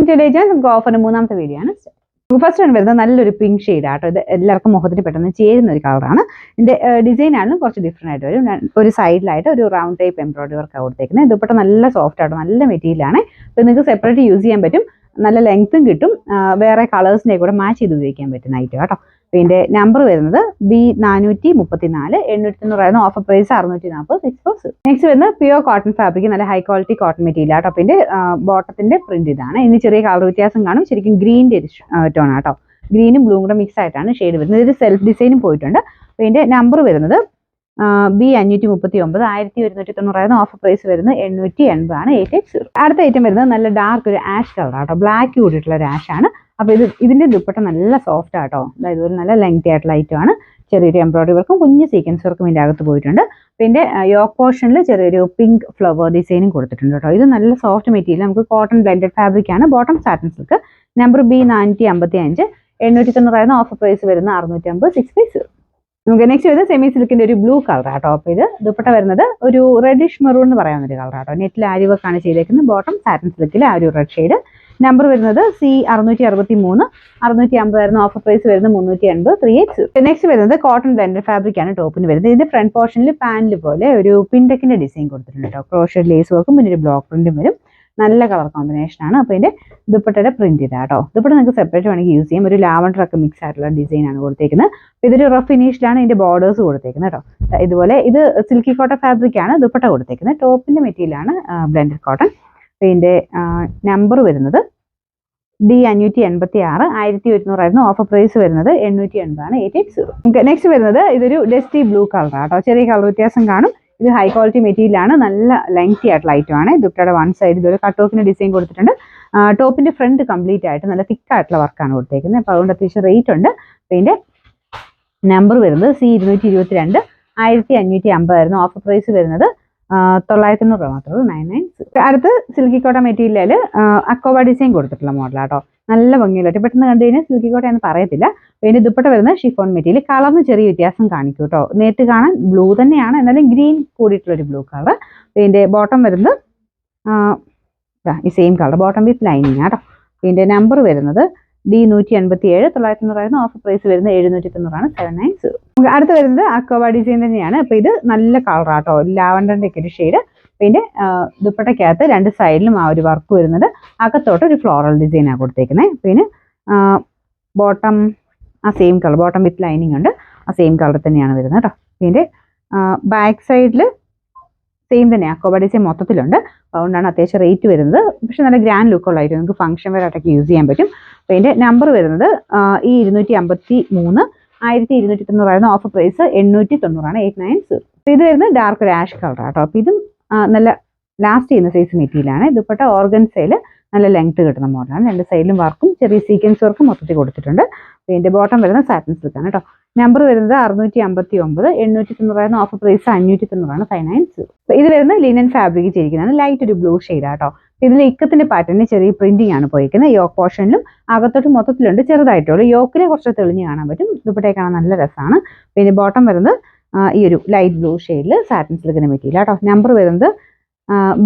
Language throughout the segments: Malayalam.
കൺഗ്രാജുലേഷൻസ്. നമുക്ക് ഓഫറിന് മൂന്നാമത്തെ വീഡിയോ ആണ്. ഫസ്റ്റ് ആണ് വരുന്നത് നല്ലൊരു പിങ്ക് ഷെയ്ഡ് ആട്ടോ. ഇത് എല്ലാവർക്കും മുഖത്തിന് പെട്ടെന്ന് ചേരുന്ന ഒരു കളറാണ്. ഇതിന്റെ ഡിസൈൻ ആണെങ്കിലും കുറച്ച് ഡിഫറെന്റ് ആയിട്ട് വരും. ഒരു സൈഡിലായിട്ട് ഒരു റൗണ്ട് ടൈപ്പ് എംബ്രോയിഡറി വർക്ക് കൊടുത്തേക്കുന്നത്. ദുപ്പട്ട നല്ല സോഫ്റ്റ് ആട്ടോ, നല്ല മെറ്റീരിയൽ ആണ്. അപ്പോൾ നിങ്ങൾക്ക് സെപ്പറേറ്റ് യൂസ് ചെയ്യാൻ പറ്റും, നല്ല ലെങ്ത്തും കിട്ടും, വേറെ കളേഴ്സിനെ കൂടെ മാച്ച് ചെയ്ത് ഉപയോഗിക്കാൻ പറ്റുന്ന ഐറ്റം കേട്ടോ. ഇതിന്റെ നമ്പർ വരുന്നത് B434, 890 ഓഫർ പ്രൈസ് 640. നെക്സ്റ്റ് വരുന്നത് പ്യുവർ കോട്ടൺ ഫാബ്രിക്, നല്ല ഹൈ ക്വാളിറ്റി കോട്ടൺ മെറ്റീരിയൽ ആട്ടോ. പിന്നെ ബോട്ടത്തിന്റെ പ്രിന്റ് ഇതാണ്. ഇനി ചെറിയ കളർ വ്യത്യാസം കാണും. ശരിക്കും ഗ്രീൻ്റെ ടോൺ ആട്ടോ, ഗ്രീനും ബ്ലൂവും കൂടെ മിക്സ് ആയിട്ടാണ് ഷെയ്ഡ് വരുന്നത്. ഇത് സെൽഫ് ഡിസൈനും പോയിട്ടുണ്ട്. ഇതിന്റെ നമ്പർ വരുന്നത് B539, 1190 ഓഫർ പ്രൈസ് വരുന്നത് 880 ആണ്. 880. അടുത്ത ഐറ്റം വരുന്നത് നല്ല ഡാർക്ക് ഒരു ആഷ് കളർ ആട്ടോ, ബ്ലാക്ക് കൂടിയിട്ടുള്ള ഒരു ആഷ് ആണ്. അപ്പോൾ ഇതിന്റെ ദുപ്പട്ട നല്ല സോഫ്റ്റ് ആട്ടോ, അതായത് ഒരു നല്ല ലെങ്തി ആയിട്ടുള്ള ഐറ്റം ആണ്. ചെറിയൊരു എംബ്രോയിഡറി വർക്കും കുഞ്ഞ് സീക്വൻസ് വർക്കും ഇതിൻ്റെ അകത്ത് പോയിട്ടുണ്ട്. പിന്നെ യോക്ക് പോർഷനിൽ ചെറിയൊരു പിങ്ക് ഫ്ലവർ ഡിസൈനും കൊടുത്തിട്ടുണ്ട് കേട്ടോ. ഇത് നല്ല സോഫ്റ്റ് മെറ്റീരിയൽ, നമുക്ക് കോട്ടൺ ബ്ലെൻഡഡ് ഫാബ്രിക് ആണ്. Bottom satin silk. Number B455, 890 offer price വരുന്ന 650. നമുക്ക് നെക്സ്റ്റ് വരുന്നത് സെമി സിൽക്കിന്റെ ഒരു ബ്ലൂ കളർ ആട്ടോ. അപ്പോൾ ഇത് ദുപ്പട്ട വരുന്നത് ഒരു റെഡിഷ് മെറൂൺ എന്ന് പറയാവുന്ന ഒരു കളർ ആട്ടോ. നെറ്റിൽ ആരി വർക്ക് ആണ് ചെയ്തേക്കുന്നത്. ബോട്ടം സാറ്റിൻ സിൽക്കിൽ ആ ഒരു റെഡ് ഷെയ്ഡ്. നമ്പർ വരുന്നത് C663, 650 ഓഫർ പ്രൈസ് വരുന്നത് 380. 380. നെക്സ്റ്റ് വരുന്നത് കോട്ടൺ ബ്ലെൻഡഡ് ഫാബ്രിക് ആണ് ടോപ്പിന് വരുന്നത്. ഇതിന്റെ ഫ്രണ്ട് പോർഷനിൽ പാനൽ പോലെ ഒരു പിൻടെക്കിന്റെ ഡിസൈൻ കൊടുത്തിട്ടുണ്ട് കേട്ടോ. ക്രോഷഡ് ലേസ് വർക്കും പിന്നെ ഒരു ബ്ലോക്ക് പ്രിന്റും വരും. നല്ല കളർ കോമ്പിനേഷൻ ആണ്. അപ്പോൾ ഇതിന്റെ ദുപ്പട്ടയുടെ പ്രിന്റ് ഇതാ കേട്ടോ. ദുപ്പട്ട നിങ്ങൾക്ക് സെപ്പറേറ്റ് വേണമെങ്കിൽ യൂസ് ചെയ്യാം. ഒരു ലാവണ്ടർ ഒക്കെ മിക്സ് ആയിട്ടുള്ള ഡിസൈൻ ആണ് കൊടുത്തേക്കുന്നത്. ഇതൊരു റഫ് ഫിനിഷിലാണ് ഇതിന്റെ ബോർഡേഴ്സ് കൊടുത്തേക്കുന്നത് കേട്ടോ. ഇതുപോലെ ഇത് സിൽക്കി കോട്ടൺ ഫാബ്രിക് ആണ് ദുപ്പട്ട കൊടുത്തേക്കുന്നത്. ടോപ്പിന്റെ മെറ്റീരിയൽ ആണ് ബ്ലെൻഡഡ് കോട്ടൺ. ഇതിന്റെ നമ്പർ വരുന്നത് D586, 1100 ഓഫർ പ്രൈസ് വരുന്നത് 880 ആണ്. 880. നെക്സ്റ്റ് വരുന്നത് ഇതൊരു ഡസ്റ്റി ബ്ലൂ കളർ ആട്ടോ. ചെറിയ കളർ വ്യത്യാസം കാണും. ഇത് ഹൈ ക്വാളിറ്റി മെറ്റീരിയൽ ആണ്, നല്ല ലെങ്തി ആയിട്ടുള്ള ഐറ്റം ആണ്. ദുപ്പട്ടയുടെ വൺ സൈഡ് ഇതൊരു കട്ട് ഓഫിന് ഡിസൈൻ കൊടുത്തിട്ടുണ്ട്. ടോപ്പിന്റെ ഫ്രണ്ട് കംപ്ലീറ്റ് ആയിട്ട് നല്ല തിക്ക് ആയിട്ടുള്ള വർക്കാണ് കൊടുത്തേക്കുന്നത്. അപ്പോൾ അതുകൊണ്ട് അത്യാവശ്യം റേറ്റ് ഉണ്ട്. ഇതിന്റെ നമ്പർ വരുന്നത് C222, 1550 ഓഫർ പ്രൈസ് വരുന്നത് 990 മാത്രമേ. 990. അടുത്ത് സിൽക്കി കോട്ട മെറ്റീരിയൽ അക്കോബ ഡിസൈൻ കൊടുത്തിട്ടുള്ള മോഡലാട്ടോ. നല്ല ഭംഗിയിലായിട്ട് പെട്ടെന്ന് കണ്ടു കഴിഞ്ഞാൽ സിൽക്കി കോട്ട എന്ന് പറയത്തില്ല. പിന്നെ ദുപ്പട്ട വരുന്നത് ഷിഫോൺ മെറ്റീരിയൽ. കളറിന് ചെറിയ വ്യത്യാസം കാണിക്കും കേട്ടോ. നേരിട്ട് കാണാൻ ബ്ലൂ തന്നെയാണ്, എന്നാലും ഗ്രീൻ കൂടിയിട്ടുള്ളൊരു ബ്ലൂ കളർ. ഇതിന്റെ ബോട്ടം വരുന്നത് ഈ same colour, bottom with lining ആട്ടോ. ഇതിന്റെ നമ്പർ വരുന്നത് D187, 990 ഓഫർ പ്രൈസ് വരുന്നത് 790 ആണ്. 790. അടുത്ത് വരുന്നത് അക്കോബ ഡിസൈൻ തന്നെയാണ്. അപ്പോൾ ഇത് നല്ല കളർ ആട്ടോ, ലാവണ്ടറിന്റെ ഒക്കെ ഒരു ഷെയ്ഡ്. പിന്നെ ദുപ്പട്ടയ്ക്കകത്ത് രണ്ട് സൈഡിലും ആ ഒരു വർക്ക് വരുന്നത്. അകത്തോട്ട് ഒരു ഫ്ലോറൽ ഡിസൈനാണ് കൊടുത്തേക്കുന്നത്. പിന്നെ ബോട്ടം ആ same colour, bottom with lining ഉണ്ട്, ആ സെയിം കളർ തന്നെയാണ് വരുന്നത് കേട്ടോ. ഇതിൻ്റെ ബാക്ക് സൈഡിൽ സെയിം തന്നെ അക്കോബ ഡിസൈൻ മൊത്തത്തിലുണ്ട്. അതുകൊണ്ടാണ് അത്യാവശ്യം റേറ്റ് വരുന്നത്. പക്ഷെ നല്ല ഗ്രാൻഡ് ലുക്കുള്ളതായിട്ട് നിങ്ങൾക്ക് ഫംഗ്ഷൻ വെയറായിട്ടൊക്കെ യൂസ് ചെയ്യാൻ പറ്റും. അപ്പോൾ ഇതിൻ്റെ നമ്പർ വരുന്നത് E253, 1290 ഓഫർ പ്രൈസ് 890 ആണ്. 890. അപ്പോൾ ഇത് വരുന്നത് ഡാർക്ക് ഒരു ആഷ് കളർ ആട്ടോ. അപ്പോൾ ഇതും നല്ല ലാസ്റ്റ് ചെയ്യുന്ന സൈസ് മെറ്റീരിയലാണ്. ദുപ്പട്ട ഓർഗൻസയിൽ നല്ല ലെങ്ത് കിട്ടുന്ന മോഡലാണ്. രണ്ട് സൈഡിലും വർക്കും ചെറിയ സീക്വൻസ് വർക്കും മൊത്തത്തിൽ കൊടുത്തിട്ടുണ്ട്. ഇതിന്റെ ബോട്ടം വരുന്നത് സാറ്റിൻ സിൽക്ക് ആണ് കേട്ടോ. നമ്പർ വരുന്നത് 659, 890 ഓഫർ പ്രൈസ് 590 ആണ്. 590. ഇത് വരുന്നത് ലിനൻ ഫാബ്രിക് ചെയ്തിരിക്കുന്നതാണ്. ലൈറ്റ് ഒരു ബ്ലൂ ഷെയ്ഡ് ആട്ടോ. ഇതിൽ ഇക്കത്തിന്റെ പാറ്റേണിന് ചെറിയ പ്രിന്റിംഗ് ആണ് പോയിരിക്കുന്നത്. യോക്ക് പോർഷനിലും അകത്തോട്ട് മൊത്തത്തിലുണ്ട്, ചെറുതായിട്ടുള്ളൂ. യോക്കിലെ കുറച്ച് തെളിഞ്ഞ് കാണാൻ പറ്റും. ദുപ്പട്ടയെ കാണാൻ നല്ല രസമാണ്. പിന്നെ ബോട്ടം വരുന്നത് ഈ ഒരു ലൈറ്റ് ബ്ലൂ ഷെയ്ഡിൽ സാറ്റിൻ സിൽക്കിന്റെ മെറ്റീരിയൽ ആട്ടോ. നമ്പർ വരുന്നത്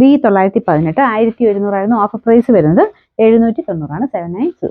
B918, 1700 ഓഫർ പ്രൈസ് വരുന്നത് 790 ആണ്. 790.